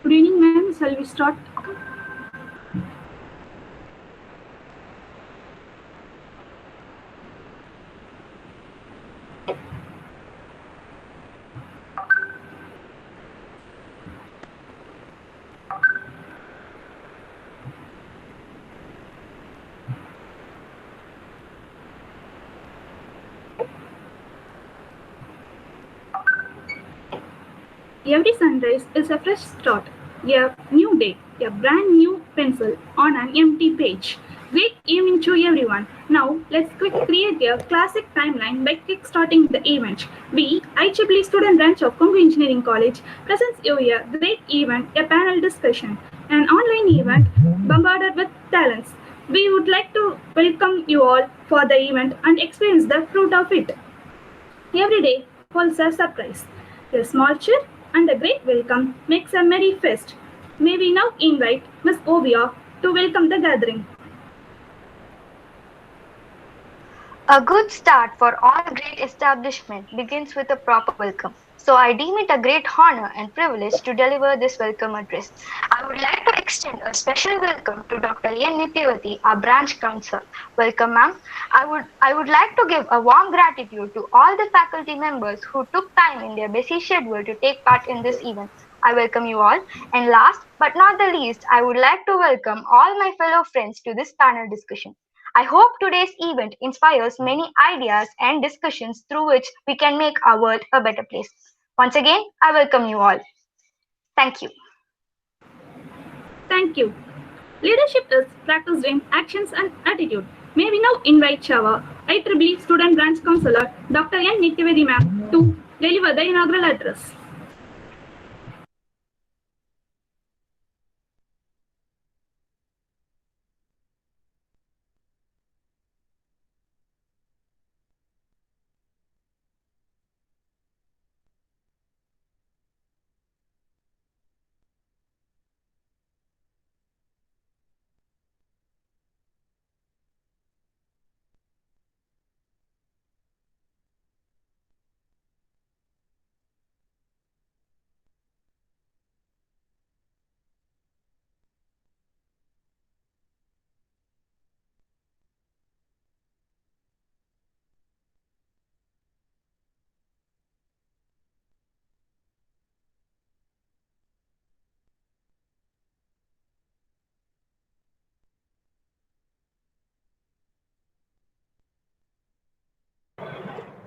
Good evening, ma'am. Shall we start? Every sunrise is a fresh start, a new day, a brand new pencil on an empty page. Great evening to everyone. Now, let's create a classic timeline by kickstarting the event. We, IEEE Student Branch of Congo Engineering College, presents you a great event, a panel discussion, an online event bombarded with talents. We would like to welcome you all for the event and experience the fruit of it. Every day holds a surprise. A small cheer and a great welcome makes a merry feast. May we now invite Miss Ovia to welcome the gathering. A good start for all great establishment begins with a proper welcome. So I deem it a great honor and privilege to deliver this welcome address. I would like to extend a special welcome to Dr. N. Nityavati, our branch counsel. Welcome, ma'am. I would like to give a warm gratitude to all the faculty members who took time in their busy schedule to take part in this event. I welcome you all. And last but not the least, I would like to welcome all my fellow friends to this panel discussion. I hope today's event inspires many ideas and discussions through which we can make our world a better place. Once again, I welcome you all. Thank you. Thank you. Leadership is practiced in actions and attitude. May we now invite our IEEE Student Branch Counselor, Dr. N. Nityavedi ma'am, to deliver the inaugural address.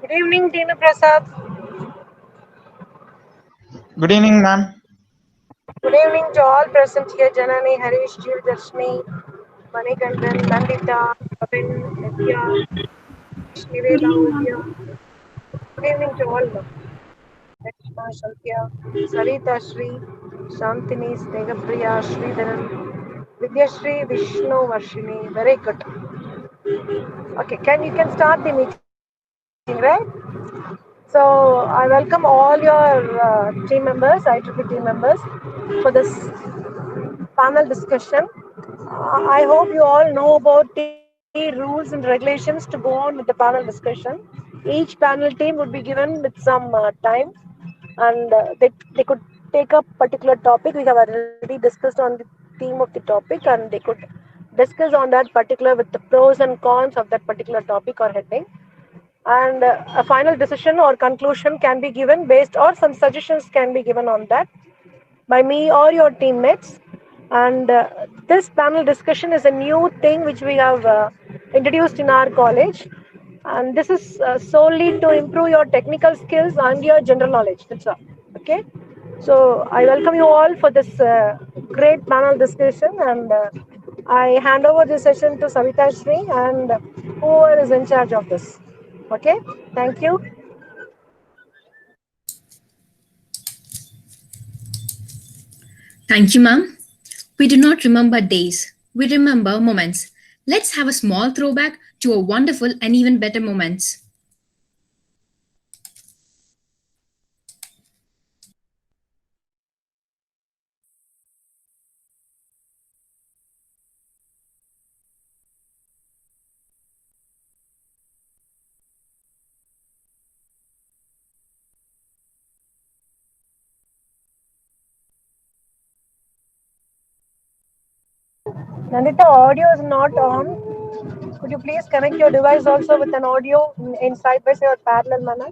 Good evening, Dina Prasad. Good evening, ma'am. Good evening to all present here. Janani, Harish, Jiv, Darshni, Manikandan, Nandita, Abin, Nitya, Good Niveda, evening, Ovia. ma'am. Good evening to all. Lakshma, Shalkya, Sarita, Shri, Shantini, Snegapriya, Sridharan, Vidyashri, Vishnu, Varshini. Very good. Okay, you can start the meeting, right? So I welcome all your team members, IEEE team members, for this panel discussion. I hope you all know about the rules and regulations to go on with the panel discussion. Each panel team would be given with some time, and they could take up particular topic. We have already discussed on the theme of the topic, and they could discuss on that particular with the pros and cons of that particular topic or heading, and a final decision or conclusion can be given based, or some suggestions can be given on that by me or your teammates. And this panel discussion is a new thing which we have introduced in our college. And this is solely to improve your technical skills and your general knowledge. That's all. Okay. So I welcome you all for this great panel discussion. And I hand over the session to Savita Shri and whoever is in charge of this. Okay. Thank you. Thank you, ma'am. We do not remember days, we remember moments. Let's have a small throwback to a wonderful and even better moments. Nandita, audio is not on. Could you please connect your device also with an audio in side by side or parallel manner?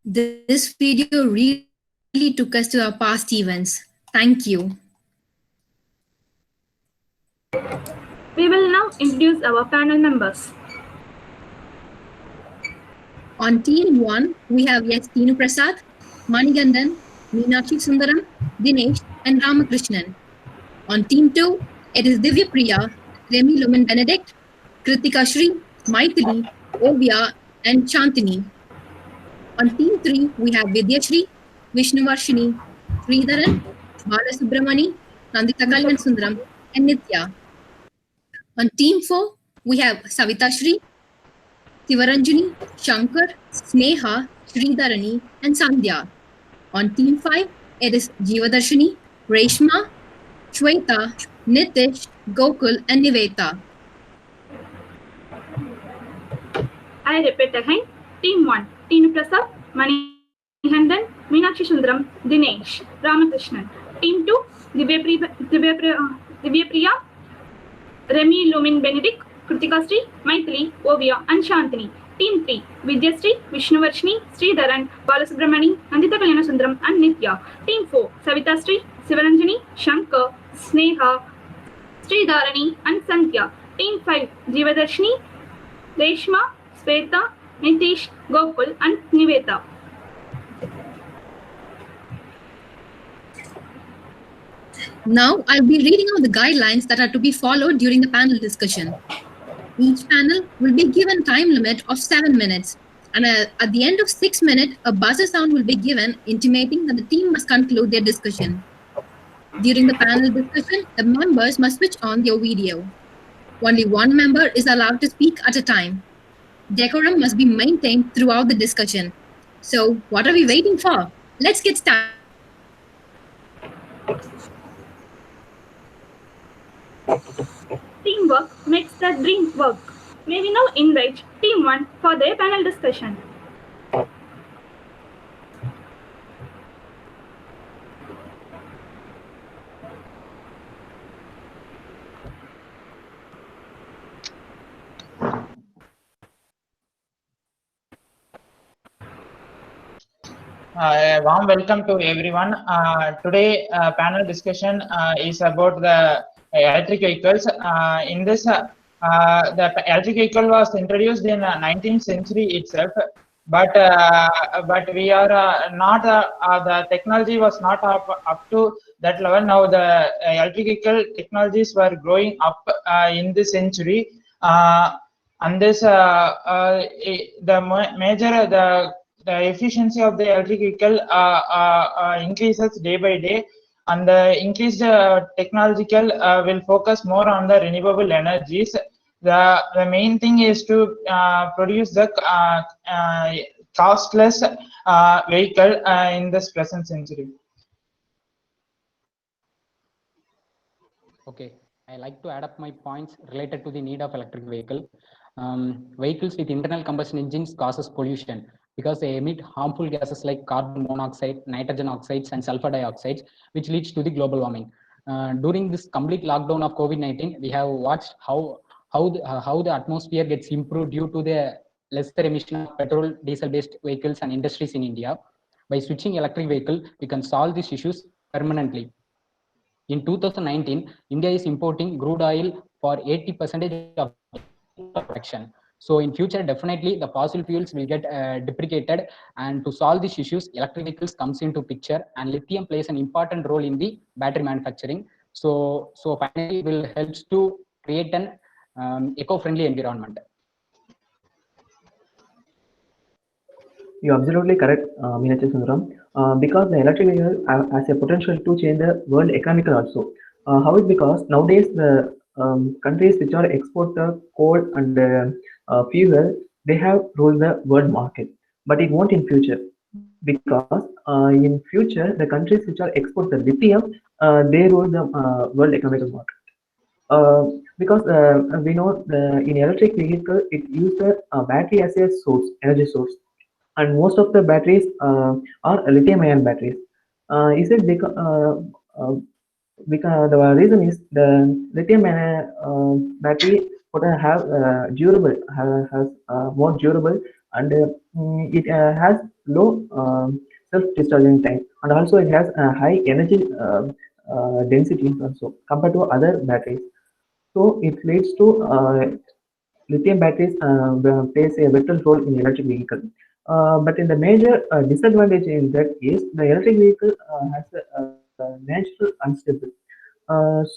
This video really took us to our past events. Thank you. We will now introduce our panel members. On team 1, we have S. Tinu Prasad, Manigandan, Meenakshi Sundaram, Dinesh, and Ramakrishnan. On team 2, it is Divya Priya, Remy Lumen Benedict, Kritika Shri, Maithili, Ovia, and Shantini. On team 3, we have Vidya Shri, Vishnuvarshini, Sridharan, Balasubramani, Nandita Kalyan Sundaram, and Nitya. On team 4, we have Savita Shri, Sivaranjani, Shankar, Sneha, Sridharani, and Sandhya. On team 5, it is Jeevadarshini, Reshma, Shweta, Nitish, Gokul, and Niveta. I repeat again. Team 1, Tinu Prasad, Manihandan, Meenakshi Sundaram, Dinesh, Ramakrishnan. Team 2, Divya Priya, Remy Lumin Benedict, Kritika Sri, Maithili, Ovia, and Shantini. Team 3, Vidya Sri, Vishnuvarshini, Sridharan, Balasubramani, Nandita Kalyana Sundaram, and Nitya. Team 4, Savita Sri, Sivaranjani, Shankar, Sneha, Sridharani, and Sandhya. Team 5, Jeevadarshini, Reshma, Sweta, Nitish, Gokul, and Niveta. Now, I'll be reading out the guidelines that are to be followed during the panel discussion. Each panel will be given time limit of 7 minutes. And at the end of 6 minutes, a buzzer sound will be given intimating that the team must conclude their discussion. During the panel discussion, the members must switch on their video. Only one member is allowed to speak at a time. Decorum must be maintained throughout the discussion. So, what are we waiting for? Let's get started. Teamwork makes the dream work. May we now invite Team 1 for their panel discussion. Warm welcome to everyone. Today, panel discussion is about the electric vehicles. In this, the electric vehicle was introduced in 19th century itself, but we are not the technology was not up to that level. Now the electric vehicle technologies were growing up in this century, and this the major the efficiency of the electric vehicle increases day by day, and the increased technological will focus more on the renewable energies. The main thing is to produce the costless vehicle in this present century. Okay, I like to add up my points related to the need of electric vehicle. Vehicles with internal combustion engines causes pollution because they emit harmful gases like carbon monoxide, nitrogen oxides, and sulfur dioxides, which leads to the global warming. During this complete lockdown of COVID-19, we have watched how the atmosphere gets improved due to the lesser emission of petrol, diesel-based vehicles and industries in India. By switching electric vehicle, we can solve these issues permanently. In 2019, India is importing crude oil for 80% of production. So in future, definitely the fossil fuels will get deprecated. And to solve these issues, electric vehicles comes into picture, and lithium plays an important role in the battery manufacturing. So finally, it will helps to create an eco-friendly environment. You're absolutely correct, Meenakshi Sundaram. Because the electric vehicle has a potential to change the world economic also. How is because nowadays the countries which are export the coal and fuel, they have ruled the world market, but it won't in future because in future the countries which are export the lithium, they rule the world economic market. Because we know in electric vehicle it uses the battery as a source, energy source, and most of the batteries are lithium-ion batteries. Is it because the reason is the lithium-ion battery would have durable has more durable, and it has low self-discharging time, and also it has a high energy density also compared to other batteries. So it leads to lithium batteries plays a vital role in electric vehicle. But in the major disadvantage in that is the electric vehicle has a natural unstable.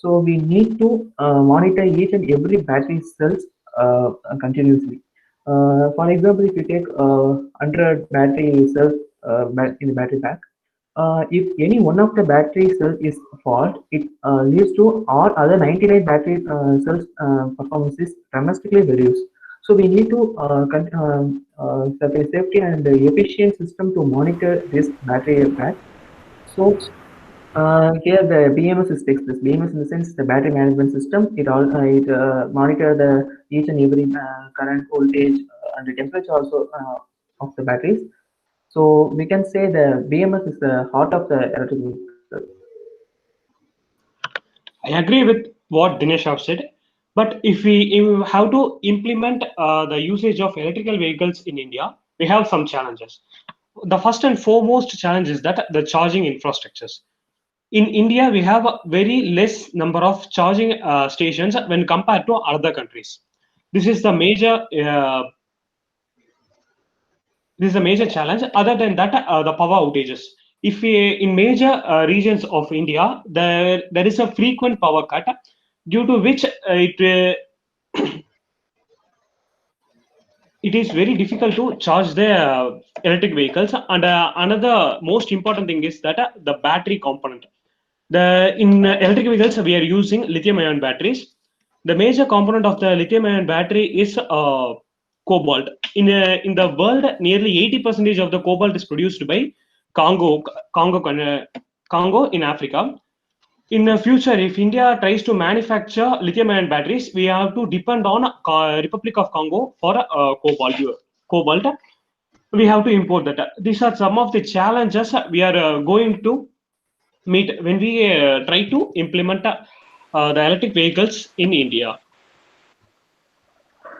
So we need to monitor each and every battery cells continuously. For example, if you take 100 battery cells in the battery pack, if any one of the battery cells is fault, it leads to all other 99 battery cells performance is dramatically reduced. So we need to set a safety and efficient system to monitor this battery pack. So here the BMS is takes this. BMS in the sense the battery management system. It all monitor the each and every current voltage and the temperature also of the batteries. So we can say the BMS is the heart of the electric vehicle. I agree with what Dinesh have said, but if we have to implement the usage of electrical vehicles in India, we have some challenges. The first and foremost challenge is that the charging infrastructures. In India, we have a very less number of charging stations when compared to other countries. This is the major challenge. Other than that, the power outages. If we, in major regions of India, there is a frequent power cut, due to which it is very difficult to charge the electric vehicles. And another most important thing is that the battery component. In electric vehicles, we are using lithium-ion batteries. The major component of the lithium-ion battery is cobalt. In the world, nearly 80% of the cobalt is produced by Congo in Africa. In the future, if India tries to manufacture lithium-ion batteries, we have to depend on Republic of Congo for cobalt. We have to import that. These are some of the challenges we are going to meet when we try to implement the electric vehicles in India.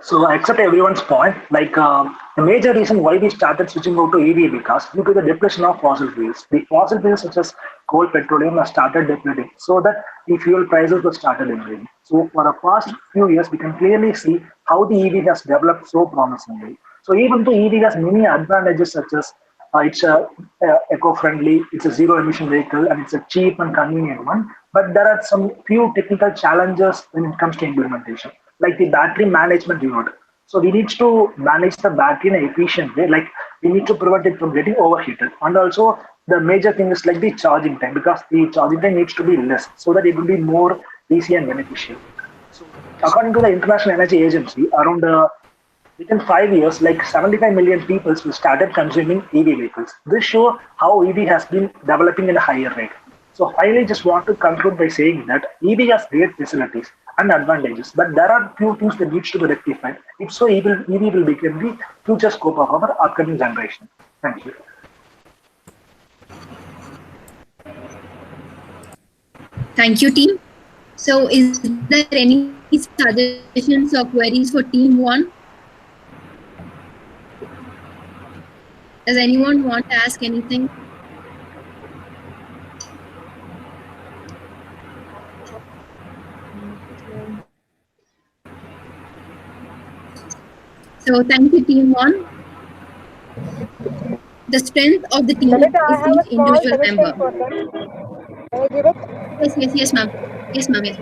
So I accept everyone's point. The major reason why we started switching out to EV because due to the depletion of fossil fuels. The fossil fuels such as coal, petroleum have started depleting, so that the fuel prices were started increasing. So for the past few years, we can clearly see how the EV has developed so promisingly. So even though EV has many advantages such as it's a eco-friendly, it's a zero-emission vehicle, and it's a cheap and convenient one. But there are some few technical challenges when it comes to implementation, like the battery management unit. So we need to manage the battery in an efficient way. Like we need to prevent it from getting overheated, and also the major thing is like the charging time, because the charging time needs to be less so that it will be more easy and beneficial. So according to the International Energy Agency, around within 5 years, like 75 million people will started consuming EV vehicles. This show how EV has been developing in a higher rate. So finally, just want to conclude by saying that EV has great facilities and advantages, but there are few things that needs to be rectified. If so, EV will become the future scope of our upcoming generation. Thank you. Thank you, team. So is there any suggestions or queries for team 1? Does anyone want to ask anything? So thank you, team 1. The strength of the team Lalita, I is have a each small individual suggestion member. for them. Can I give it? Yes, ma'am. Yes, ma'am. Yeah.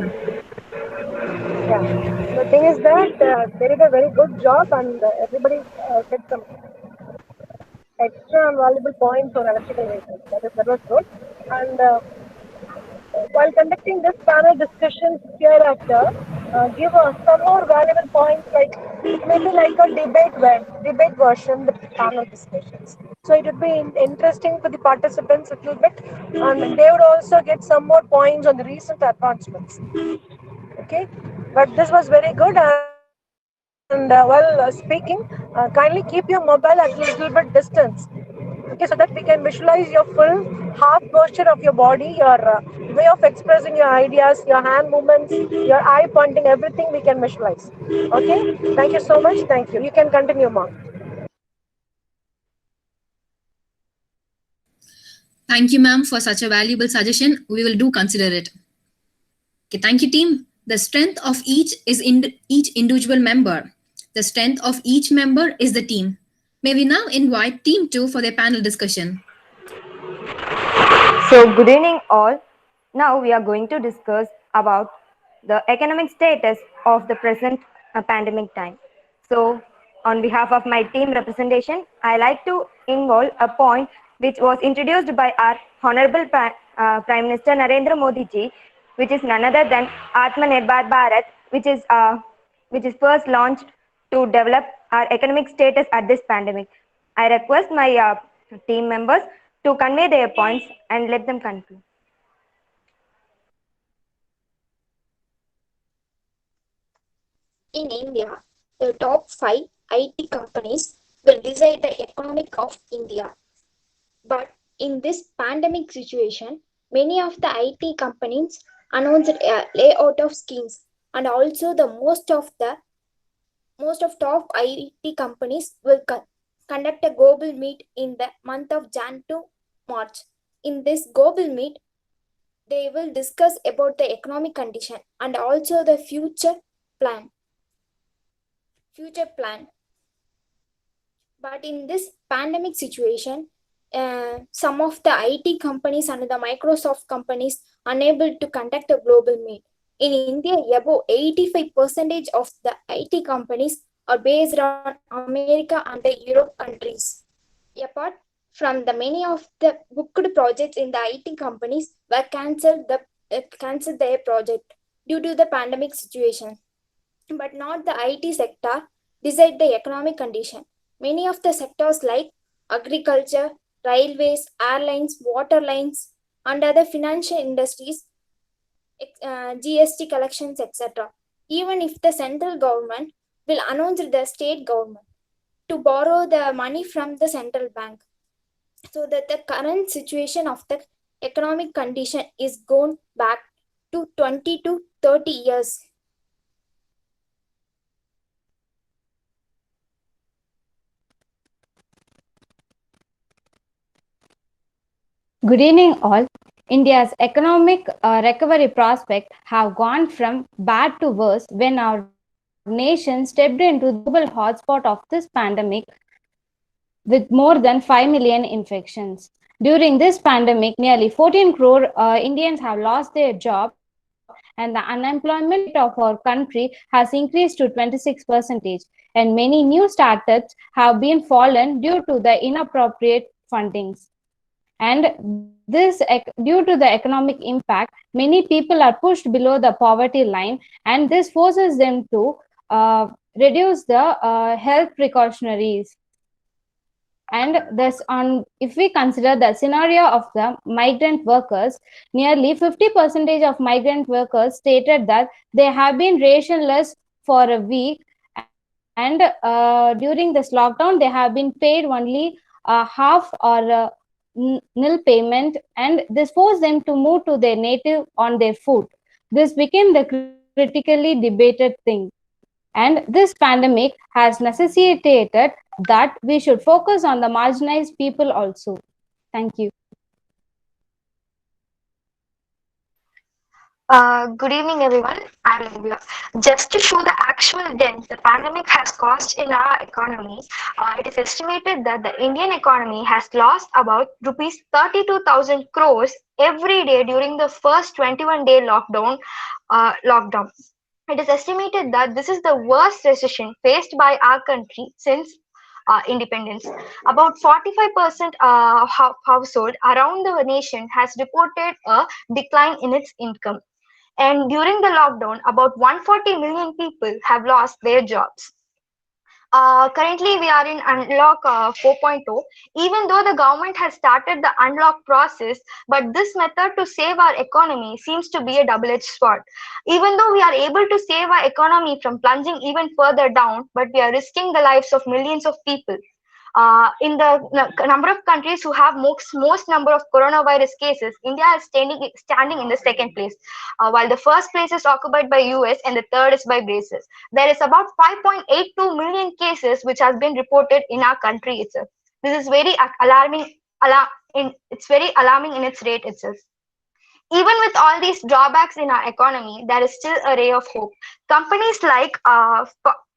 The thing is that they did a very good job, and everybody said some extra and valuable points on electrical vehicles. That was good. And while conducting this panel discussions hereafter, give us some more valuable points, like maybe like a debate version with panel discussions. So it would be interesting for the participants a little bit, and they would also get some more points on the recent advancements. Okay, but this was very good. And while speaking, kindly keep your mobile at a little bit distance. Okay, so that we can visualize your full half posture of your body, your way of expressing your ideas, your hand movements, your eye pointing, everything we can visualize. Okay, thank you so much. Thank you. You can continue, Mark. Thank you, ma'am, for such a valuable suggestion. We will do consider it. Okay, thank you, team. The strength of each is in each individual member. The strength of each member is the team. May we now invite team 2 for their panel discussion. So good evening all. Now we are going to discuss about the economic status of the present pandemic time. So on behalf of my team representation, I like to involve a point which was introduced by our Honorable Prime Minister Narendra Modi ji, which is none other than Atmanirbhar Bharat, which is first launched to develop our economic status at this pandemic. I request my team members to convey their points and let them conclude. In India, the top 5 IT companies will decide the economic of India. But in this pandemic situation, many of the IT companies announced a layout of schemes, and also the most of top IT companies will conduct a global meet in the month of Jan to March. In this global meet, they will discuss about the economic condition and also the future plan. But in this pandemic situation, some of the IT companies and the Microsoft companies unable to conduct a global meet. In India, above 85% of the IT companies are based on America and the Europe countries. Apart from the many of the booked projects in the IT companies were cancelled their project due to the pandemic situation. But not the IT sector decide the economic condition. Many of the sectors like agriculture, railways, airlines, water lines, and other financial industries, GST collections, etc. Even if the central government will announce the state government to borrow the money from the central bank, so that the current situation of the economic condition is gone back to 20 to 30 years. Good evening, all. India's economic recovery prospects have gone from bad to worse when our nation stepped into the global hotspot of this pandemic with more than 5 million infections. During this pandemic, nearly 14 crore Indians have lost their job, and the unemployment rate of our country has increased to 26%. And many new startups have been fallen due to the inappropriate fundings. And due to the economic impact, many people are pushed below the poverty line, and this forces them to reduce the health precautionaries. And thus, if we consider the scenario of the migrant workers, nearly 50% of migrant workers stated that they have been rationless for a week, and during this lockdown, they have been paid only half or nil payment, and this forced them to move to their native on their foot. This became the critically debated thing. And this pandemic has necessitated that we should focus on the marginalized people also. Thank you. Good evening, everyone. I'm Livia. Just to show the actual dent the pandemic has caused in our economy, it is estimated that the Indian economy has lost about rupees 32,000 crores every day during the first 21-day lockdown. It is estimated that this is the worst recession faced by our country since independence. About 45% household around the nation has reported a decline in its income. And during the lockdown, about 140 million people have lost their jobs. Currently, we are in Unlock 4.0. Even though the government has started the unlock process, but this method to save our economy seems to be a double-edged sword. Even though we are able to save our economy from plunging even further down, but we are risking the lives of millions of people. In the number of countries who have most number of coronavirus cases, India is standing in the second place, while the first place is occupied by US and the third is by Brazil. There is about 5.82 million cases which has been reported in our country itself. This is very alarming. It's very alarming in its rate itself. Even with all these drawbacks in our economy, there is still a ray of hope. Companies like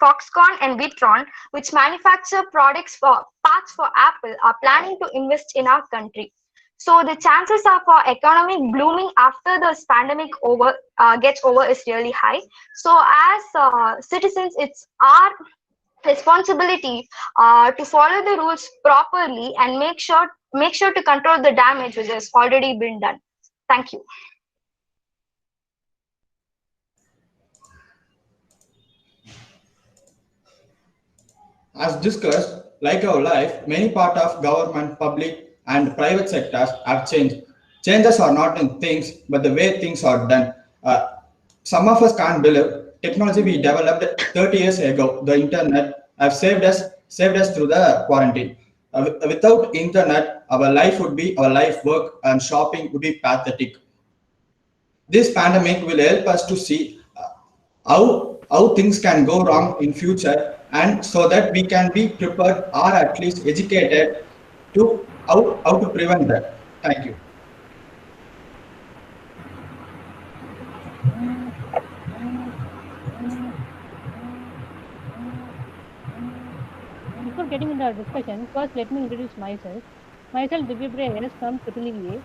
Foxconn and Witron, which manufacture parts for Apple, are planning to invest in our country. So the chances of our economy blooming after this pandemic gets over is really high. So as citizens, it's our responsibility to follow the rules properly and make sure to control the damage which has already been done. Thank you. As discussed, like our life, many parts of government, public, and private sectors have changed. Changes are not in things, but the way things are done. Some of us can't believe technology we developed 30 years ago, the internet, have saved us through the quarantine. Without internet, our life, work, and shopping would be pathetic. This pandemic will help us to see how things can go wrong in future, and so that we can be prepared or at least educated to how to prevent that. Thank you. Before getting into our discussion, first let me introduce myself. Myself Divya Priya S from EEA.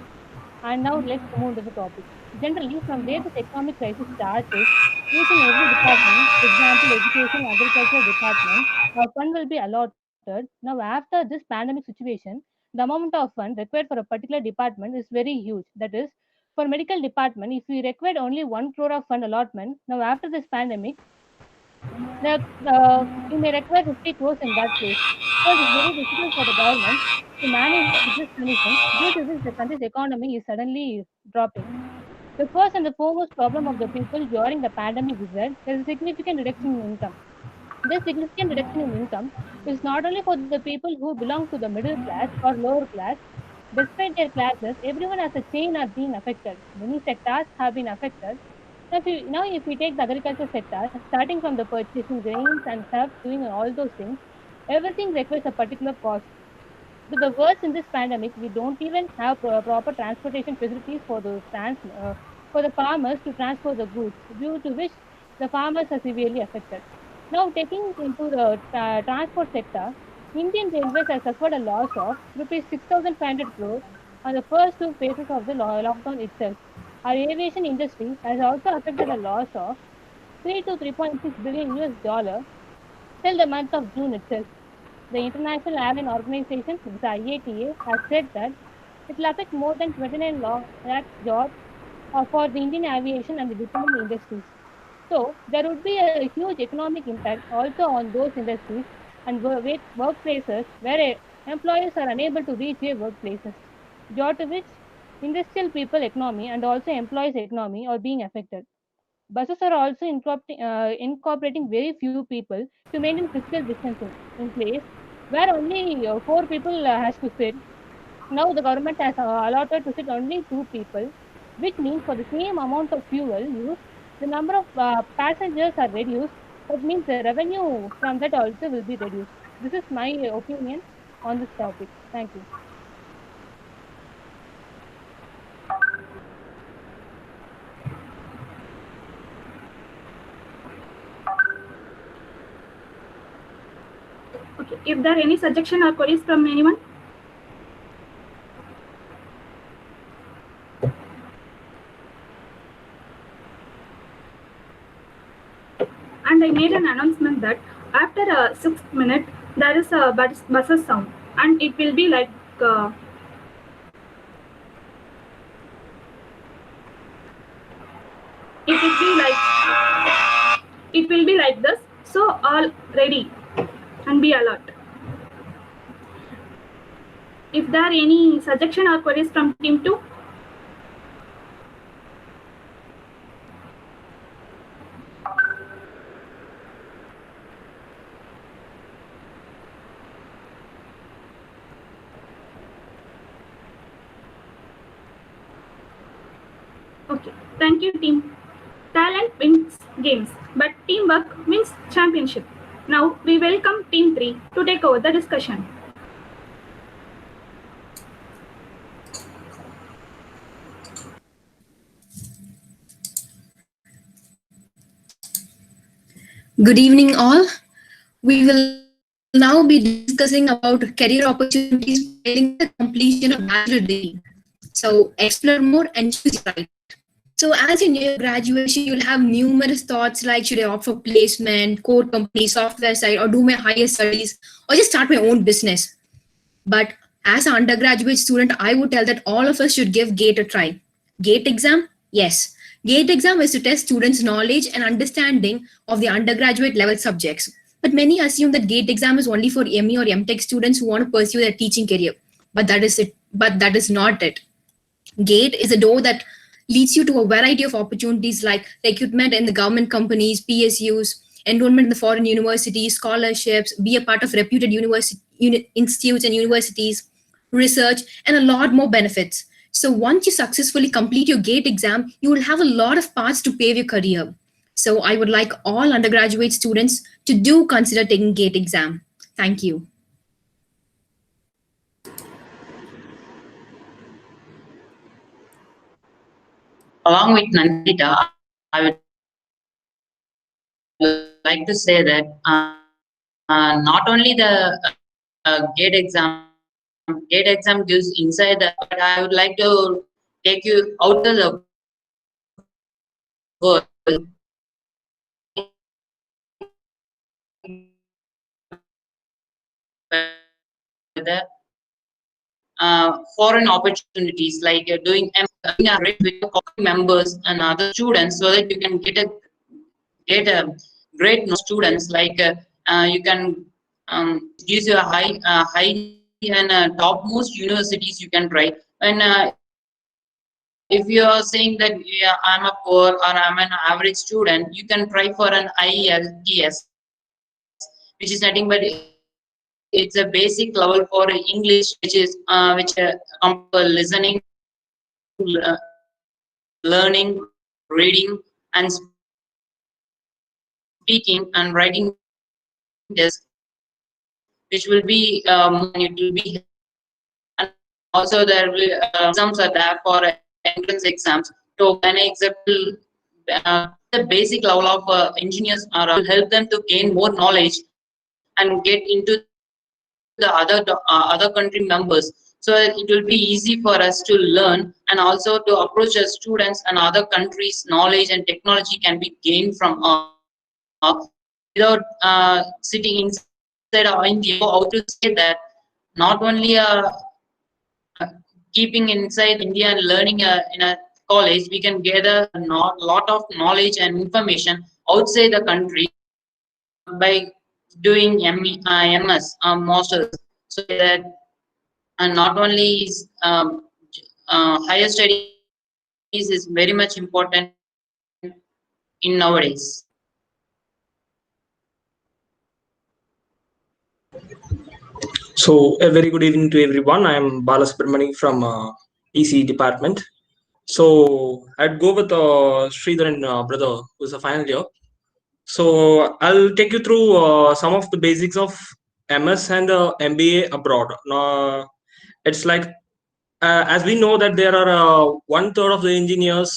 And now let's move to the topic. Generally, from where this economic crisis starts is each and every department, for example, education, agriculture department, a fund will be allotted. Now, after this pandemic situation, the amount of fund required for a particular department is very huge. That is, for medical department, if we required only 1 crore of fund allotment, now after this pandemic, we may require 50 crores in that case. So it is very difficult for the government to manage this condition. Due to this, the country's economy is suddenly dropping. The first and the foremost problem of the people during the pandemic is that there is a significant reduction in income. This significant reduction in income is not only for the people who belong to the middle class or lower class. Despite their classes, everyone as a chain are being affected. Many sectors have been affected. If we take the agriculture sector, starting from the purchasing grains and stuff, doing all those things, everything requires a particular cost. To the worst in this pandemic, we don't even have proper transportation facilities for for the farmers to transport the goods, due to which the farmers are severely affected. Now, taking into the transport sector, Indian Railways has suffered a loss of rupees 6,500 crores on the first two phases of the lockdown itself. Our aviation industry has also affected a loss of 3 to 3.6 billion US dollar till the month of June itself. The International Airline Organization, which is IATA, has said that it will affect more than 29 lakh jobs for the Indian aviation and the dependent industries. So there would be a huge economic impact also on those industries and workplaces where employees are unable to reach their workplaces, due to which industrial people economy and also employees economy are being affected. Buses are also incorporating very few people to maintain physical distancing in place where only four people has to sit. Now the government has allotted to sit only two people, which means for the same amount of fuel used, the number of passengers are reduced. That means the revenue from that also will be reduced. This is my opinion on this topic. Thank you. Okay. If there are any suggestion or queries from anyone? And I made an announcement that after a 6 minute there is a buzzer sound, and it will be like it will be like this. So all ready and be alert. If there are any suggestion or queries from team 2? Okay, thank you team. Talent wins games, but teamwork wins championship. Now we welcome team 3 to take over the discussion. Good evening, all. We will now be discussing about career opportunities following the completion of bachelor degree. So explore more and choose right. So as in your graduation, you'll have numerous thoughts like, should I opt for placement, core company, software side, or do my higher studies, or just start my own business? But as an undergraduate student, I would tell that all of us should give GATE a try. GATE exam? Yes. GATE exam is to test students' knowledge and understanding of the undergraduate level subjects. But many assume that GATE exam is only for ME or MTech students who want to pursue their teaching career. But that is it. But that is not it. GATE is a door that leads you to a variety of opportunities like recruitment in the government companies, PSUs, enrollment in the foreign universities, scholarships, be a part of reputed institutes and universities, research, and a lot more benefits. So once you successfully complete your GATE exam, you will have a lot of paths to pave your career. So I would like all undergraduate students to do consider taking GATE exam. Thank you. Along with Nandita, I would like to say that not only the GATE exam gives insight, but I would like to take you out of the world. The foreign opportunities, like doing a with members and other students, so that you can get a great students. Like you can gives you a high and topmost universities you can try. And if you are saying that, yeah, I'm a poor or I'm an average student, you can try for an IELTS, which is nothing but it's a basic level for English, which is listening, learning, reading, and speaking and writing test, which will be it will be Also, there will exams are there for entrance exams. So, an example, the basic level of engineers will help them to gain more knowledge and get into the other country members. So it will be easy for us to learn and also to approach the students and other countries. Knowledge and technology can be gained from without sitting inside of India. How to say that not only keeping inside India and learning in a college, we can gather a lot of knowledge and information outside the country by doing MS masters. So that and not only is higher studies is very much important in nowadays. So a very good evening to everyone. I am Balasubramani from EC department. So I'd go with Sridharan brother, who's a final year. So I'll take you through some of the basics of MS and MBA abroad. It's like as we know that there are 1/3 of the engineers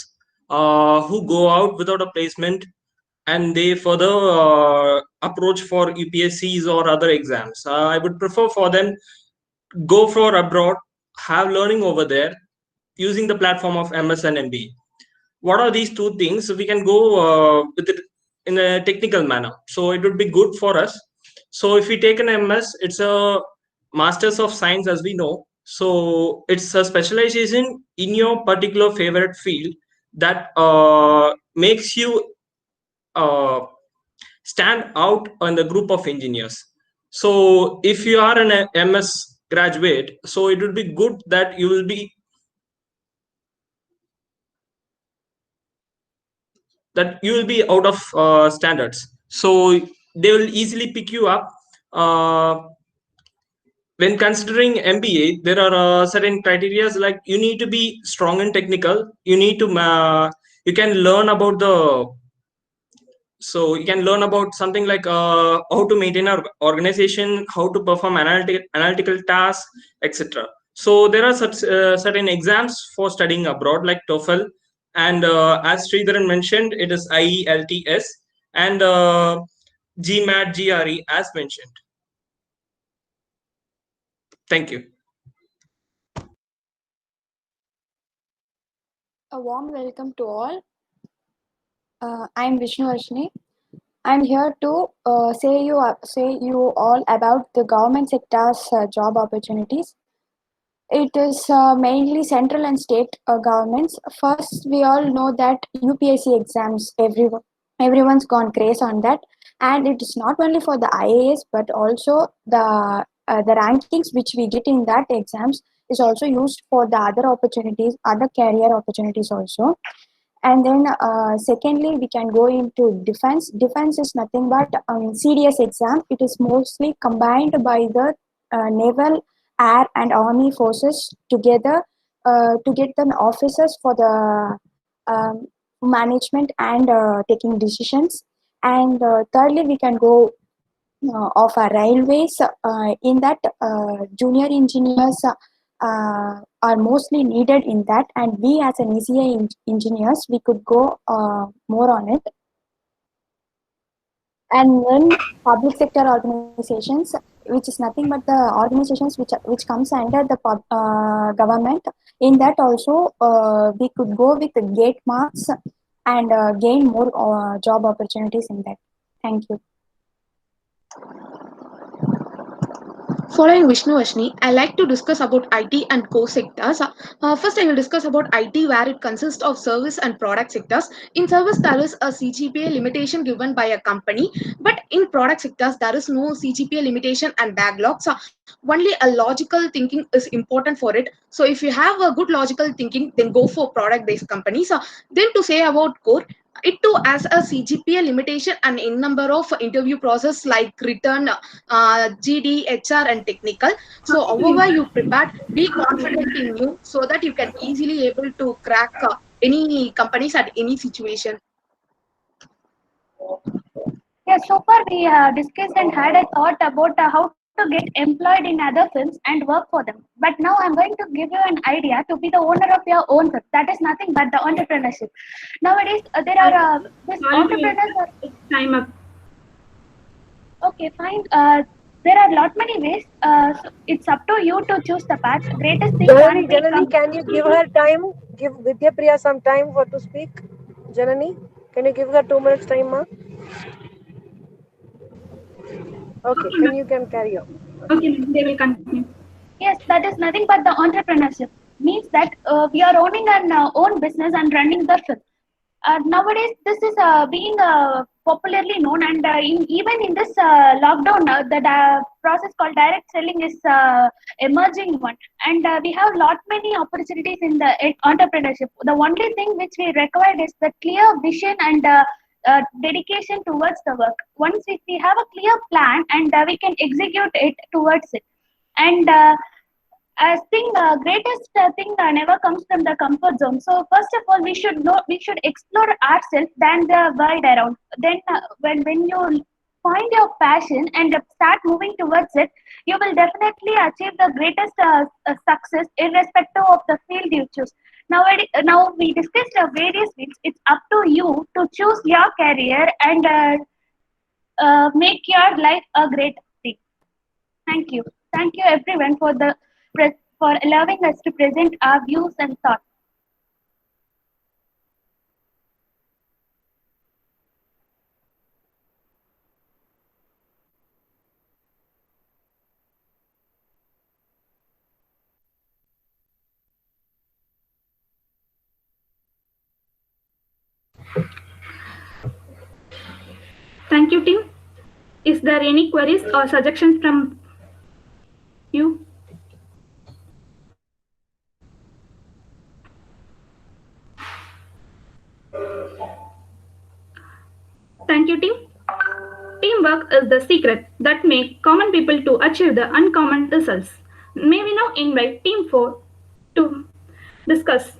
who go out without a placement, and they further approach for UPSCs or other exams. I would prefer for them go for abroad, have learning over there using the platform of MS and MBA. What are these two things? So we can go with it in a technical manner. So it would be good for us. So if we take an MS, it's a Masters of Science, as we know. So it's a specialization in your particular favorite field that makes you stand out in the group of engineers. So if you are an MS graduate, so it would be good that you will be out of standards. So they will easily pick you up. When considering MBA, there are certain criteria like you need to be strong and technical. You need to you can learn about something like how to maintain our organization, how to perform analytical tasks, etc. So there are certain exams for studying abroad like TOEFL, and as Sridharan mentioned, it is IELTS and GMAT, GRE as mentioned. Thank you. A warm welcome to all. I'm Vishnu Arshini. I'm here to say you all about the government sector's job opportunities. It is mainly central and state governments. First, we all know that UPSC exams, everyone's gone craze on that, and it is not only for the IAS but also the rankings which we get in that exams is also used for the other opportunities, other career opportunities also. And then secondly, we can go into defense. Defense is nothing but CDS exam. It is mostly combined by the naval, air and army forces together to get the officers for the management and taking decisions. And thirdly, we can go of our railways. In that, junior engineers are mostly needed in that, and we as an ECI engineers, we could go more on it. And then public sector organizations, which is nothing but the organizations which comes under the government. In that also, we could go with the gate marks and gain more job opportunities in that. Thank you. Following Vishnu Ashni, I like to discuss about IT and core sectors. First, I will discuss about IT, where it consists of service and product sectors. In service, there is a CGPA limitation given by a company, but in product sectors, there is no CGPA limitation and backlogs. Only a logical thinking is important for it. So if you have a good logical thinking, then go for product-based companies. Then to say about core, it too has a CGPA limitation and in number of interview process like written, GD, HR and technical. So however you prepared, be confident in you so that you can easily able to crack any companies at any situation. Yeah, so far we discussed and had a thought about how to get employed in other films and work for them. But now I'm going to give you an idea to be the owner of your own film. That is nothing but the entrepreneurship. Nowadays, there are this entrepreneurs. Time up. Okay, fine. There are lot many ways. So it's up to you to choose the path. Greatest thing Janani, can Janani, can you give her time? Give Vidya Priya some time for to speak. Janani, can you give her 2 minutes time, ma? Okay, you can carry on. Okay, they will continue. Yes, that is nothing but the entrepreneurship. Means that we are owning an own business and running the film. Nowadays, this is being popularly known, and even in this lockdown, the process called direct selling is emerging one, and we have lot many opportunities in the entrepreneurship. The only thing which we require is the clear vision and dedication towards the work. Once we have a clear plan and we can execute it towards it, and I think the greatest thing never comes from the comfort zone. So first of all, we should explore ourselves than the world around. Then when you find your passion and start moving towards it, you will definitely achieve the greatest success irrespective of the field you choose. Now we discussed various fields. It's up to you to choose your career and make your life a great thing. Thank you. Thank you everyone for allowing us to present our views and thoughts. Thank you, team. Is there any queries or suggestions from you? Thank you, team. Teamwork is the secret that makes common people to achieve the uncommon results. May we now invite Team 4 to discuss.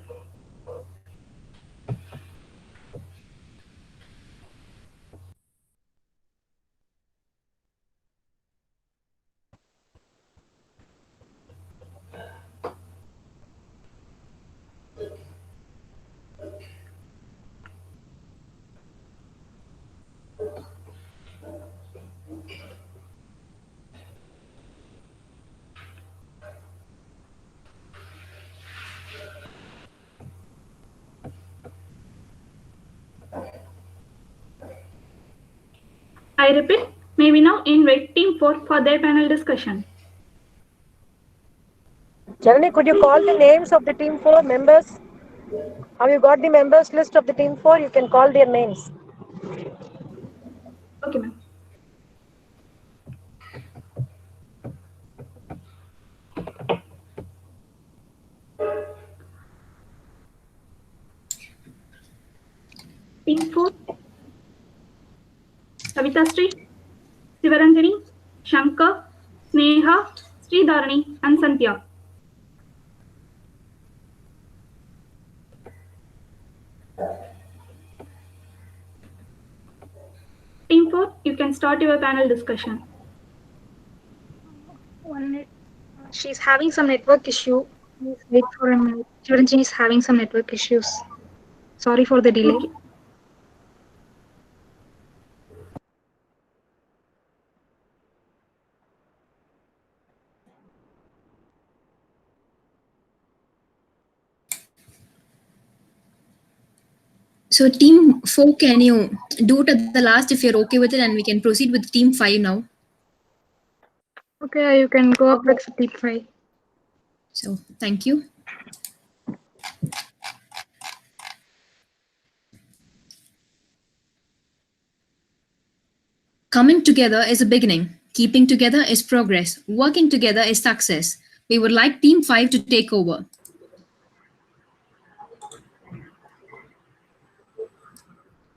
I repeat, may we now invite Team 4 for their panel discussion. Janani, could you call the names of the team 4 members? Have you got the members list of the team 4? You can call their names. Okay, ma'am. Team 4, Savita Sri, Sivaranjani, Shankar, Sneha, Sridharani, and Santya. Team 4, you can start your panel discussion. 1 minute. She's having some network issue. Please wait for a minute. Chiranjini is having some network issues. Sorry for the delay. Okay. So team 4, can you do it at the last if you're okay with it, and we can proceed with team 5 now. Okay, you can go up with team 5. So thank you. Coming together is a beginning. Keeping together is progress. Working together is success. We would like team 5 to take over.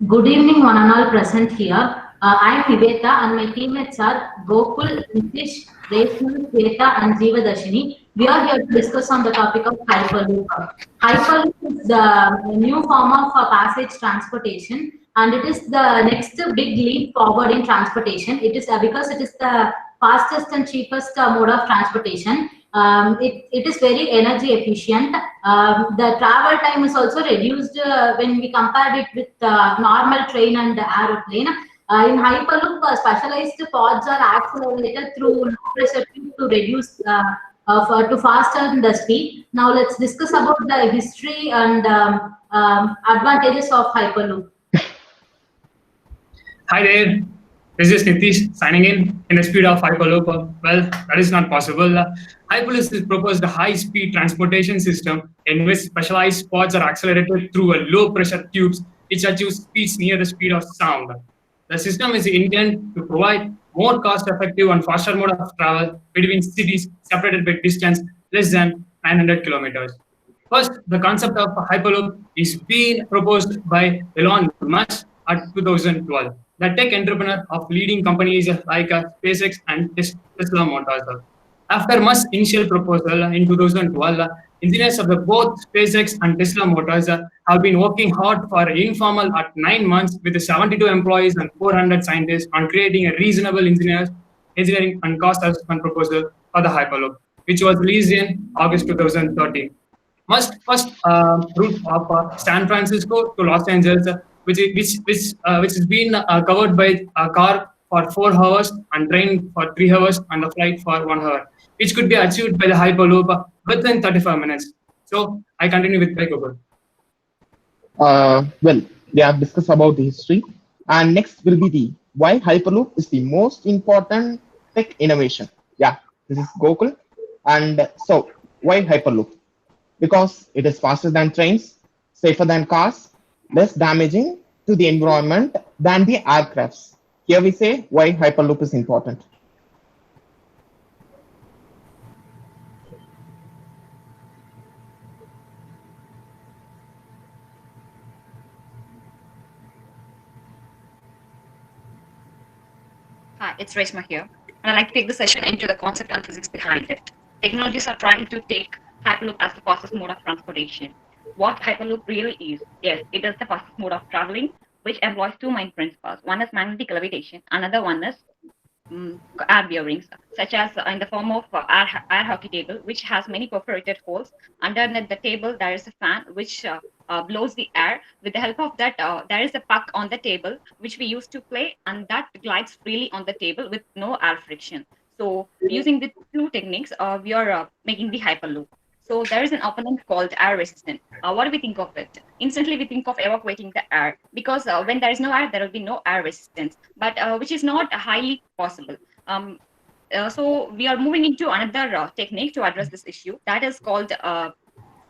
Good evening, one and all present here. I am Niveta and my teammates are Gokul, Nitish, Reshma, Sweta and Jeevadashini. We are here to discuss on the topic of Hyperloop. Hyperloop is the new form of passage transportation, and it is the next big leap forward in transportation. It is because it is the fastest and cheapest mode of transportation. It is very energy efficient. The travel time is also reduced when we compare it with normal train and aeroplane. In Hyperloop, specialized pods are accelerated through low pressure tube to reduce to fasten the speed. Now let's discuss about the history and advantages of Hyperloop. Hi there, this is Nitish signing in the speed of Hyperloop. Well, that is not possible. Hyperloop is proposed a high-speed transportation system in which specialized pods are accelerated through a low-pressure tubes which achieve speeds near the speed of sound. The system is intended to provide more cost-effective and faster mode of travel between cities separated by distance less than 900 kilometers. First, the concept of Hyperloop is being proposed by Elon Musk at 2012. The tech entrepreneur of leading companies like SpaceX and Tesla Motors. After Musk's initial proposal in 2012, engineers of both SpaceX and Tesla Motors have been working hard for informal at 9 months with 72 employees and 400 scientists on creating a reasonable engineering and cost assessment proposal for the Hyperloop, which was released in August 2013. Musk's first route of San Francisco to Los Angeles, which has been covered by a car for 4 hours and train for 3 hours and a flight for 1 hour, which could be achieved by the Hyperloop within 35 minutes. So I continue with Gopal. Well, they have discussed about the history, and next will be the why Hyperloop is the most important tech innovation. Yeah, this is Gokul, and so why Hyperloop? Because it is faster than trains, safer than cars, less damaging to the environment than the aircrafts. Here we say why Hyperloop is important. Hi, it's Reshma here, and I'd like to take the session into the concept and physics behind it. Technologies are trying to take Hyperloop as the fastest mode of transportation. What Hyperloop really is, yes, it is the fastest mode of traveling, which employs 2 main principles. One is magnetic levitation, another one is air bearings, such as in the form of air hockey table, which has many perforated holes. Underneath the table, there is a fan which blows the air. With the help of that, there is a puck on the table, which we use to play, and that glides freely on the table with no air friction. So using the 2 techniques, we are making the Hyperloop. So there is an opponent called air resistance. What do we think of it? Instantly, we think of evacuating the air because when there is no air, there will be no air resistance, but which is not highly possible. So we are moving into another technique to address this issue that is called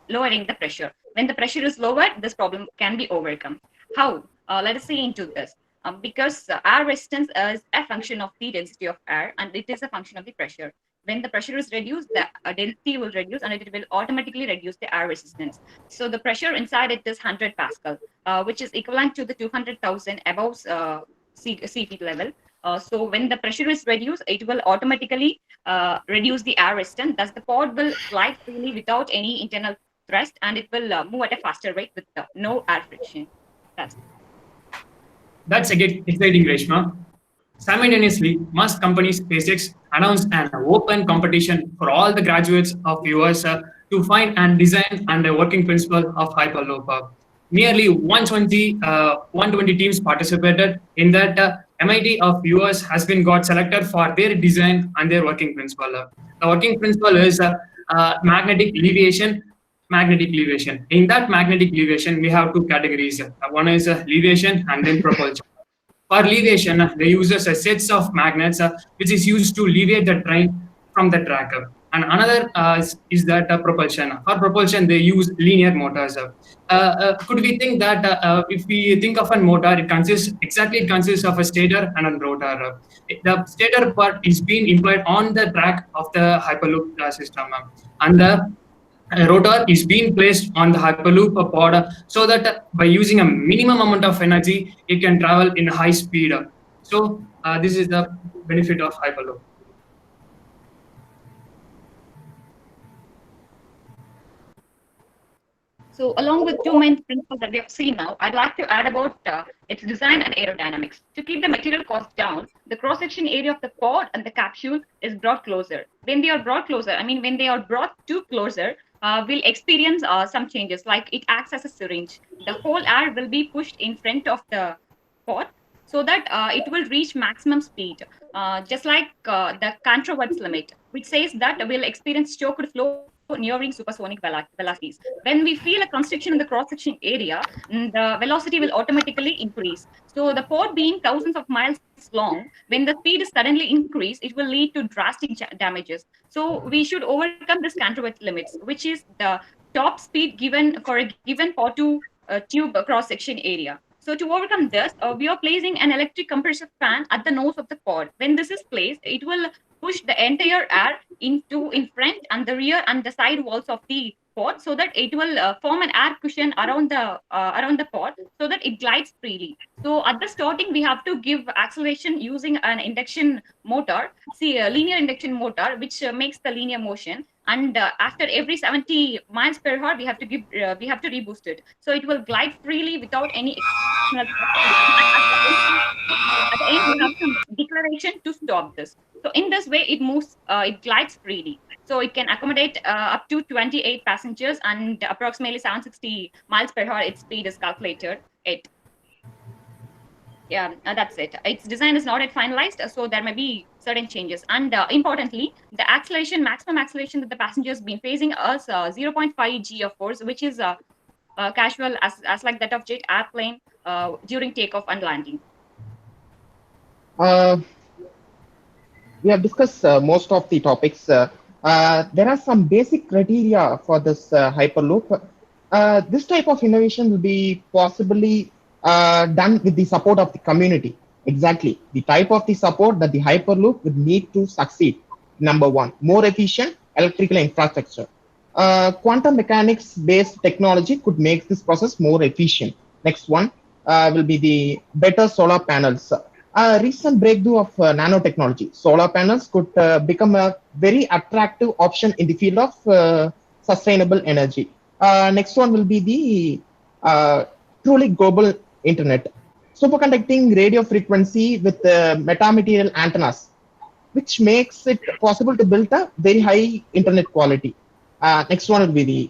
lowering the pressure. When the pressure is lowered, this problem can be overcome. How? Let us see into this. Because air resistance is a function of the density of air, and it is a function of the pressure. When the pressure is reduced, the density will reduce, and it will automatically reduce the air resistance. So the pressure inside it is 100 Pascal, which is equivalent to the 200,000 above sea feet level. So when the pressure is reduced, it will automatically reduce the air resistance. Thus, the pod will glide freely without any internal thrust, and it will move at a faster rate with no air friction. That's exciting, Reshma. Simultaneously, Musk company SpaceX announced an open competition for all the graduates of US to find and design and the working principle of Hyperloop. Nearly 120 teams participated in that. MIT of US has been got selected for their design and their working principle. The working principle is magnetic leviation. In that magnetic leviation, we have 2 categories. One is leviation and then propulsion. For leviation, they use a sets of magnets which is used to leviate the train from the track. And another is that propulsion. For propulsion, they use linear motors. Could we think that if we think of a motor, it consists of a stator and a rotor. The stator part is being employed on the track of the Hyperloop system, and the rotor is being placed on the Hyperloop pod so that by using a minimum amount of energy, it can travel in high speed. So this is the benefit of Hyperloop. So along with two main principles that we have seen now, I'd like to add about its design and aerodynamics. To keep the material cost down, the cross-section area of the pod and the capsule is brought closer. When they are brought closer, when they are brought too closer, we'll experience some changes, like it acts as a syringe. The whole air will be pushed in front of the pod so that it will reach maximum speed, just like the Cantrovert's limit, which says that we'll experience choked flow nearing supersonic velocities. When we feel a constriction in the cross-section area, the velocity will automatically increase. So the pod being thousands of miles long, when the speed is suddenly increased, it will lead to drastic damages. So we should overcome this Cantrovert limits, which is the top speed given for a given pod to tube cross-section area. So to overcome this, we are placing an electric compressor fan at the nose of the pod. When this is placed, it will push the entire air in front and the rear and the side walls of the pod, so that it will form an air cushion around the pod, so that it glides freely. So at the starting, we have to give acceleration using an induction motor, a linear induction motor, which makes the linear motion. And after every 70 miles per hour, we have to reboost it, so it will glide freely without any external. At the end, we have some declaration to stop this. So in this way, it moves, it glides freely. So it can accommodate up to 28 passengers and approximately 760 miles per hour. Its speed is calculated at. Yeah, that's it. Its design is not yet finalized, so there may be certain changes. And importantly, the maximum acceleration that the passengers been facing is 0.5 g of force, which is casual as like that of jet airplane during takeoff and landing. We have discussed most of the topics. There are some basic criteria for this Hyperloop. This type of innovation will be possibly done with the support of the community. Exactly. The type of the support that the Hyperloop would need to succeed. Number one, more efficient electrical infrastructure. Quantum mechanics based technology could make this process more efficient. Next one will be the better solar panels. A recent breakthrough of nanotechnology. Solar panels could become a very attractive option in the field of sustainable energy. Next one will be the truly global internet. Superconducting radio frequency with metamaterial antennas, which makes it possible to build a very high internet quality. Next one will be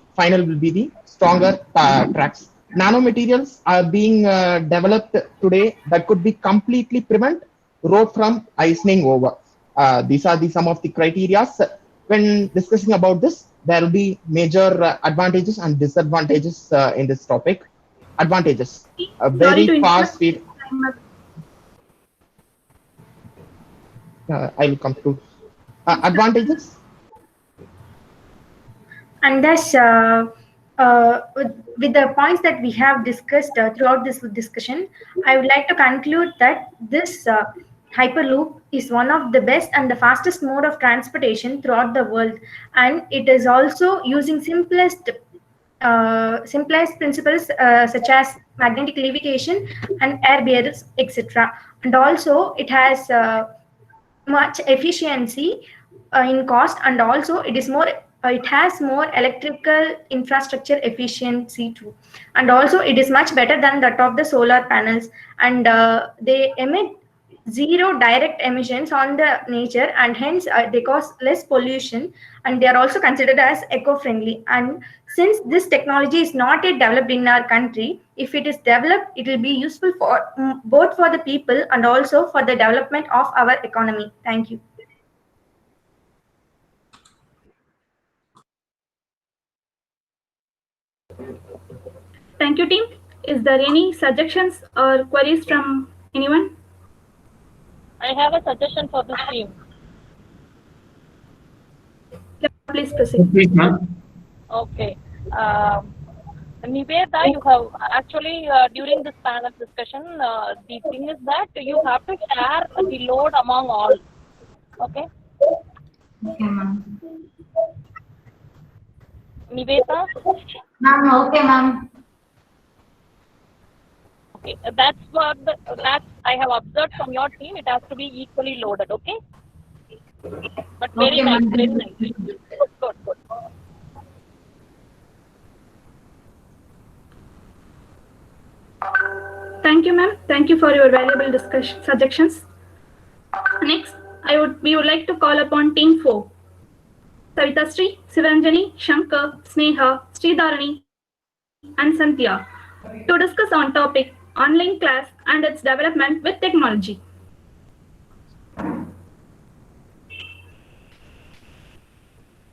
the stronger tracks. Nanomaterials are being developed today that could be completely prevent road from icing over. These are some of the criteria. When discussing about this, there will be major advantages and disadvantages in this topic. Advantages: a very fast speed. I will come to advantages. And thus, with the points that we have discussed throughout this discussion, I would like to conclude that this Hyperloop is one of the best and the fastest mode of transportation throughout the world, and it is also using simplest principles such as magnetic levitation and air barriers, etc. And also it has much efficiency in cost, and also it has more electrical infrastructure efficiency too, and also it is much better than that of the solar panels, and they emit zero direct emissions on the nature, and hence they cause less pollution, and they are also considered as eco-friendly. And since this technology is not yet developed in our country, if it is developed, it will be useful for both for the people and also for the development of our economy. Thank you. Thank you, team. Is there any suggestions or queries from anyone? I have a suggestion for this team. Yeah, please proceed. Please, ma'am. Okay. Niveda, you have actually during this panel discussion, the thing is that you have to share the load among all. Okay. Okay, ma'am. Niveda? Ma'am, okay, ma'am. Okay, that's what that I have observed from your team. It has to be equally loaded, okay? But very Okay, nice, ma'am. very nice. Good. Thank you, ma'am. Thank you for your valuable discussion suggestions. Next, we would like to call upon Team 4. Savita Sri, Sivaranjani, Shankar, Sneha, Sridharani, and Cynthia to discuss on topic online class and its development with technology.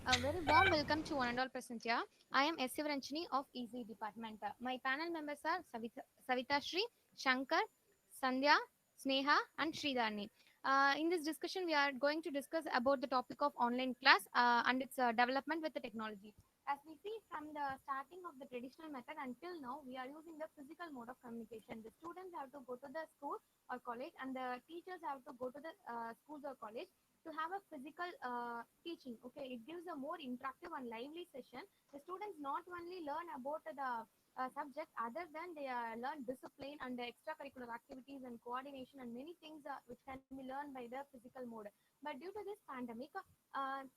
A very warm welcome to one and all present here. I am S. Sivaranjani of EC department. My panel members are Savita Shri, Shankar, Sandhya, Sneha, and Sridharani. In this discussion, we are going to discuss about the topic of online class and its development with the technology. As we see from the starting of the traditional method until now, we are using the physical mode of communication. The students have to go to the school or college, and the teachers have to go to the schools or college to have a physical teaching. Okay, it gives a more interactive and lively session. The students not only learn about the subject, other than they learn discipline and the extracurricular activities and coordination and many things which can be learned by the physical mode. But due to this pandemic,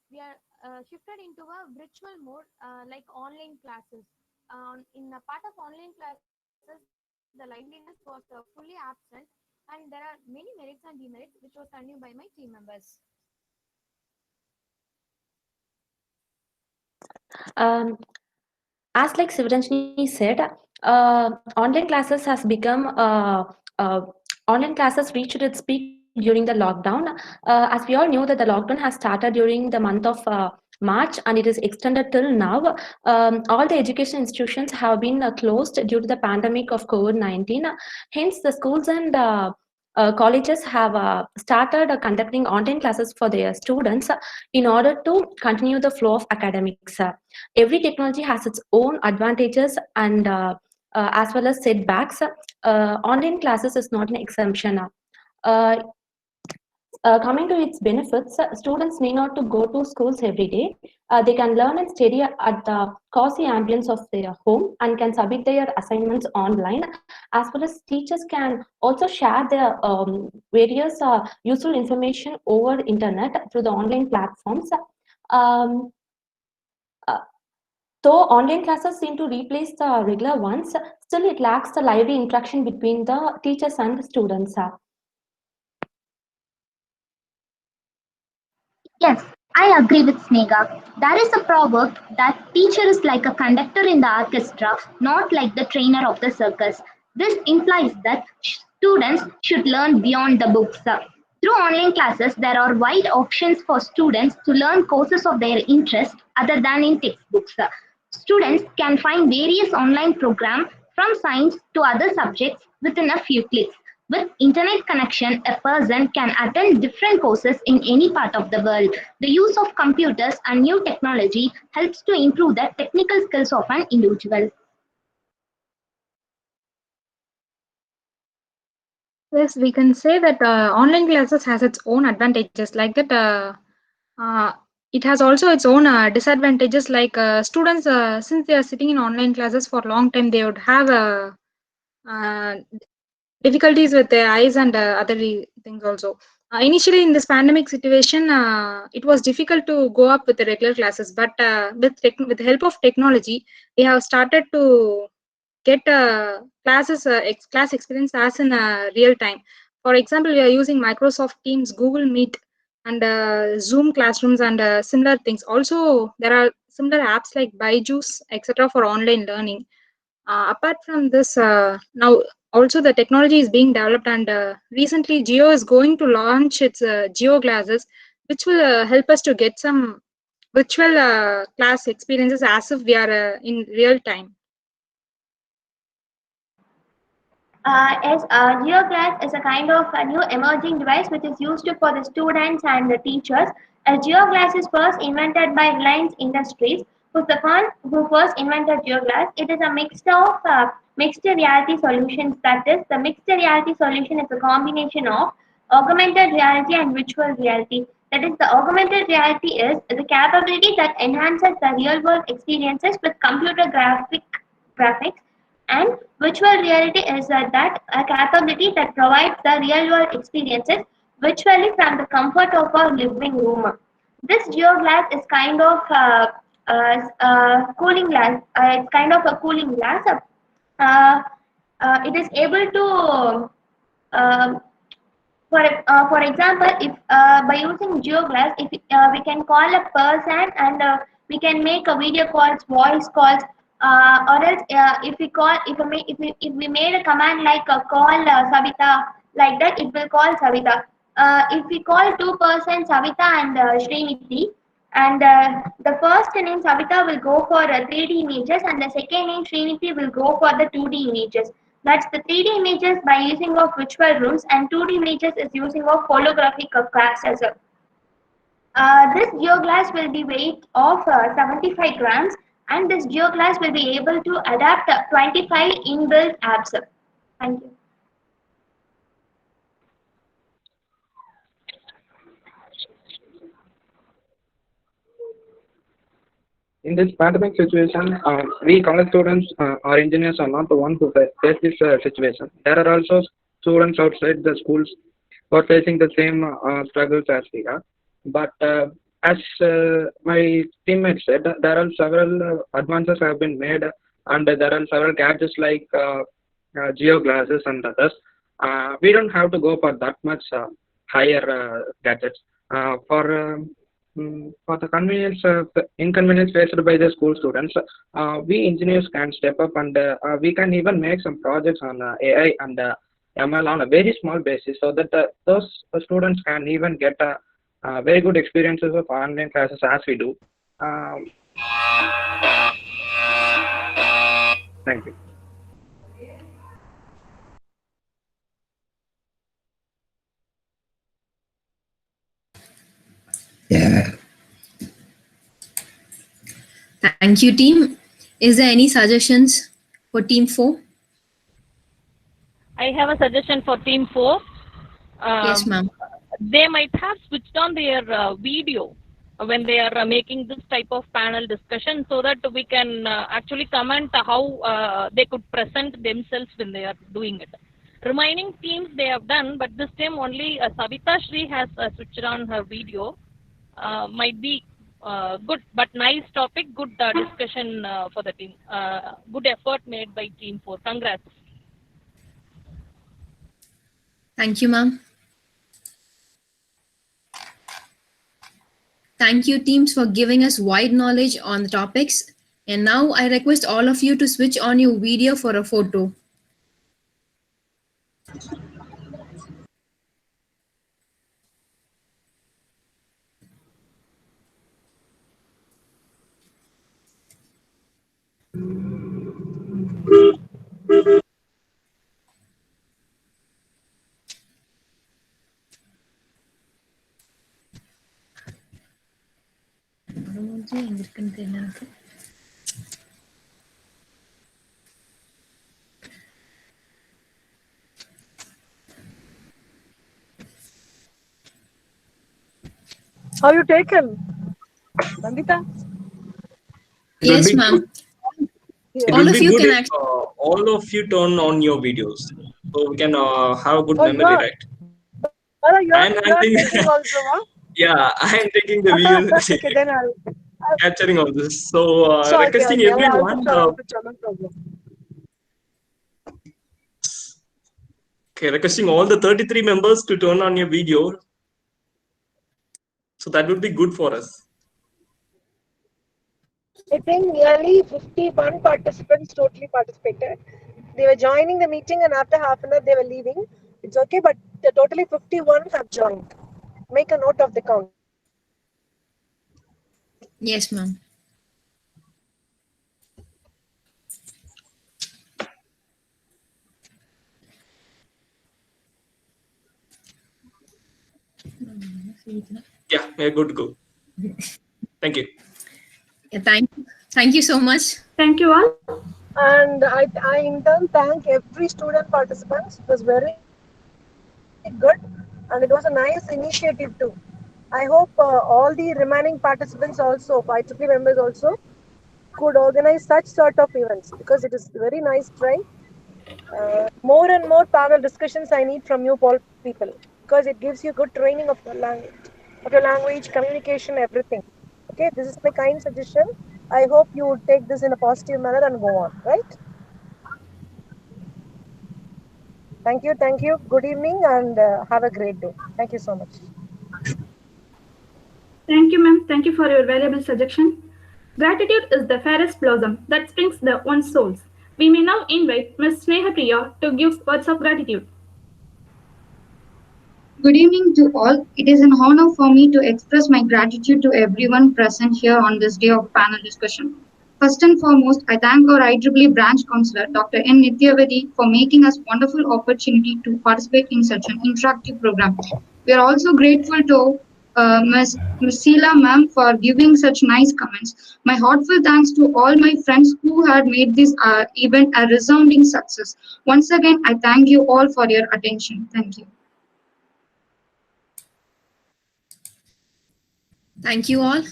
we are shifted into a virtual mode like online classes. In a part of online classes, the liveliness was fully absent, and there are many merits and demerits which was continued by my team members. Um, as like Sivaranjani said, online classes has become online classes reached its peak during the lockdown. As we all knew that the lockdown has started during the month of March and it is extended till now. All the education institutions have been closed due to the pandemic of COVID-19. Hence, the schools and colleges have started conducting online classes for their students in order to continue the flow of academics. Every technology has its own advantages and as well as setbacks. Online classes is not an exemption. Coming to its benefits, students need not to go to schools every day. They can learn and study at the cozy ambience of their home and can submit their assignments online, as well as teachers can also share their various useful information over internet through the online platforms. Um, uh, Though online classes seem to replace the regular ones, still it lacks the lively interaction between the teachers and the students. Yes, I agree with Snega. There is a proverb that teacher is like a conductor in the orchestra, not like the trainer of the circus. This implies that students should learn beyond the books. Through online classes, there are wide options for students to learn courses of their interest other than in textbooks. Students can find various online programs from science to other subjects within a few clicks. With internet connection, a person can attend different courses in any part of the world. The use of computers and new technology helps to improve the technical skills of an individual. Yes, we can say that online classes has its own advantages. Like that, it has also its own disadvantages. Like students, since they are sitting in online classes for a long time, they would have uh, difficulties with their eyes and other things also. Initially, in this pandemic situation, it was difficult to go up with the regular classes. But with the help of technology, we have started to get class experience as in real time. For example, we are using Microsoft Teams, Google Meet, and Zoom classrooms and similar things. Also, there are similar apps like Byju's, etc. for online learning. Apart from this, now also the technology is being developed, and recently Geo is going to launch its Geo glasses, which will help us to get some virtual class experiences as if we are in real time. As GeoGlass is a kind of a new emerging device which is used for the students and the teachers. As GeoGlass is first invented by Reliance Industries, who's the one who first invented GeoGlass. It is a mixture of mixed reality solutions. That is, the mixed reality solution is a combination of augmented reality and virtual reality. That is, the augmented reality is the capability that enhances the real world experiences with computer graphics, and virtual reality is that a capability that provides the real world experiences virtually from the comfort of our living room. This GeoGlass is kind of cooling glass. It's kind of a cooling glass. Uh, It is able to for example, if by using GeoGlass, if we can call a person and we can make a video calls, voice calls, or else if we call if we made a command like call Savita, like that, it will call Savita. If we call two persons, Savita and Srinidhi, and the first name Savita will go for 3D images, and the second name Srinidhi will go for the 2D images. That's the 3D images by using of virtual rooms, and 2D images is using of holographic glass as well. This GeoGlass will be weight of 75 grams, and this GeoGlass will be able to adapt 25 inbuilt apps. Thank you. In this pandemic situation, we college students or engineers are not the ones who face this situation. There are also students outside the schools who are facing the same struggles as we are. But as my teammates said, there are several advances have been made, and there are several gadgets like GeoGlasses and others. We don't have to go for that much higher gadgets. For the inconvenience faced by the school students, we engineers can step up, and we can even make some projects on AI and ML on a very small basis, so that those students can even get very good experiences of online classes as we do. Thank you. Yeah. Thank you, team. Is there any suggestions for team 4? I have a suggestion for team 4. Yes, ma'am. They might have switched on their video when they are making this type of panel discussion, so that we can actually comment how they could present themselves when they are doing it. Remaining teams they have done, but this time only Savita Shri has switched on her video. Might be good, but nice topic, good discussion for the team. Good effort made by team 4. Congrats. Thank you, ma'am. Thank you, teams, for giving us wide knowledge on the topics. And now I request all of you to switch on your video for a photo. How you taken, Nandita? Yes, ma'am. It All will of be you good can if actually. all of you turn on your videos, so we can have a good Oh, memory, right? I'm you're taking also, huh? yeah, I am taking the video, Okay, then I'll capturing all this. So sure, requesting okay. I'll everyone. put no problem. Okay, requesting all the 33 members to turn on your video. So that would be good for us. I think nearly 51 participants totally participated. They were joining the meeting, and after half an hour they were leaving. It's okay, but totally 51 have joined. Make a note of the count. Yes, ma'am. Yeah, we're good to go. Thank you. Yeah, thank you so much. Thank you all. And I in turn thank every student participants. It was very good, and it was a nice initiative too. I hope all the remaining participants also, 5 members also, could organize such sort of events, because it is very nice try. More and more panel discussions I need from you all people, because it gives you good training of your language, communication, everything. Okay, this is my kind suggestion. I hope you would take this in a positive manner and go on, right? Thank you. Thank you. Good evening and have a great day. Thank you so much. Thank you, ma'am. Thank you for your valuable suggestion. Gratitude is the fairest blossom that springs the one's souls. We may now invite Ms. Sneha Priya to give words of gratitude. Good evening to all. It is an honor for me to express my gratitude to everyone present here on this day of panel discussion. First and foremost, I thank our IEEE branch counselor, Dr. N. Nityavedi, for making us wonderful opportunity to participate in such an interactive program. We are also grateful to Ms. Sheila ma'am for giving such nice comments. My heartfelt thanks to all my friends who had made this event a resounding success. Once again, I thank you all for your attention. Thank you. Thank you all.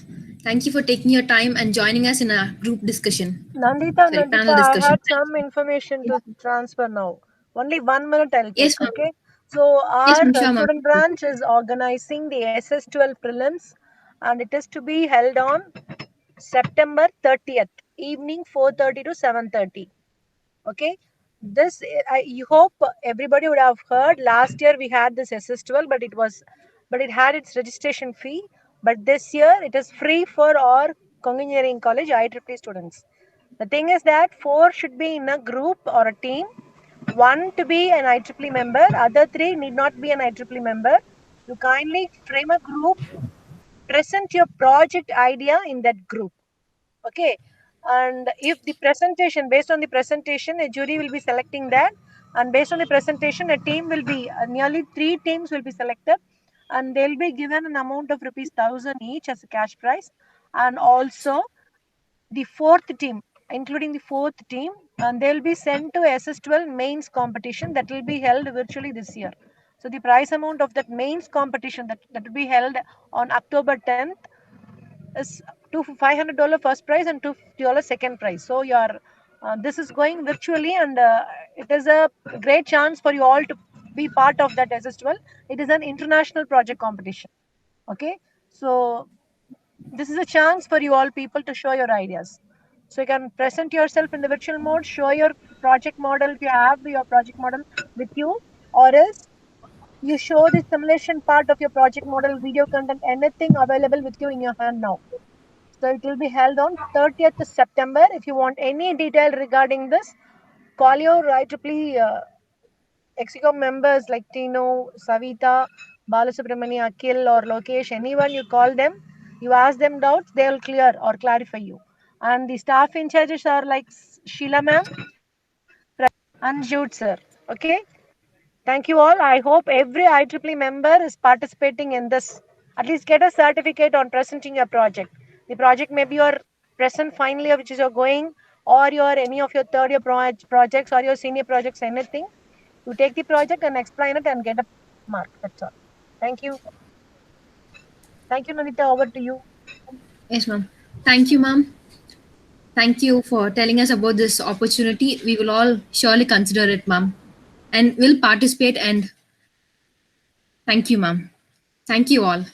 Thank you for taking your time and joining us in a group discussion. Nandita, Panel I discussion. had some information to transfer now. Only 1 minute I'll take, Yes, ma'am. okay? So Yes, our ma'am, sure, ma'am. student branch is organizing the SS12 prelims and it is to be held on September 30th, evening 4:30 to 7:30. Okay? This, I hope everybody would have heard. Last year we had this SS12, but it had its registration fee. But this year it is free for our Kongu Engineering College IEEE students. The thing is that 4 should be in a group or a team. 1 to be an IEEE member, other 3 need not be an IEEE member. You kindly frame a group, present your project idea in that group. Okay, and if the presentation, based on the presentation, a jury will be selecting that, and based on the presentation, a team will be nearly 3 teams will be selected, and they'll be given an amount of ₹1,000 each as a cash prize, and also the 4th team, including the 4th team, and they'll be sent to SS12 mains competition that will be held virtually this year. So the prize amount of that mains competition that will be held on October 10th is $500 first prize and $250 second prize. So this is going virtually, and it is a great chance for you all to be part of that SS12. It is an international project competition. Okay, so this is a chance for you all people to show your ideas. So you can present yourself in the virtual mode, show your project model if you have your project model with you, or else you show the simulation part of your project model, video content, anything available with you in your hand now. So it will be held on 30th September. If you want any detail regarding this, call your IEEE EXICOM members like Tino, Savita, Balasubramani, Akhil or Lokesh, anyone you call them, you ask them doubts, they will clear or clarify you. And the staff in charges are like Sheila ma'am and Jude sir. Okay. Thank you all. I hope every IEEE member is participating in this. At least get a certificate on presenting your project. The project may be your present final year, which is you're going, or your any of your third year projects or your senior projects, anything. You take the project and explain it and get a mark. That's all. Thank you. Thank you, Nandita. Over to you. Yes, ma'am. Thank you, ma'am. Thank you for telling us about this opportunity. We will all surely consider it, ma'am, and will participate. And thank you, ma'am. Thank you all.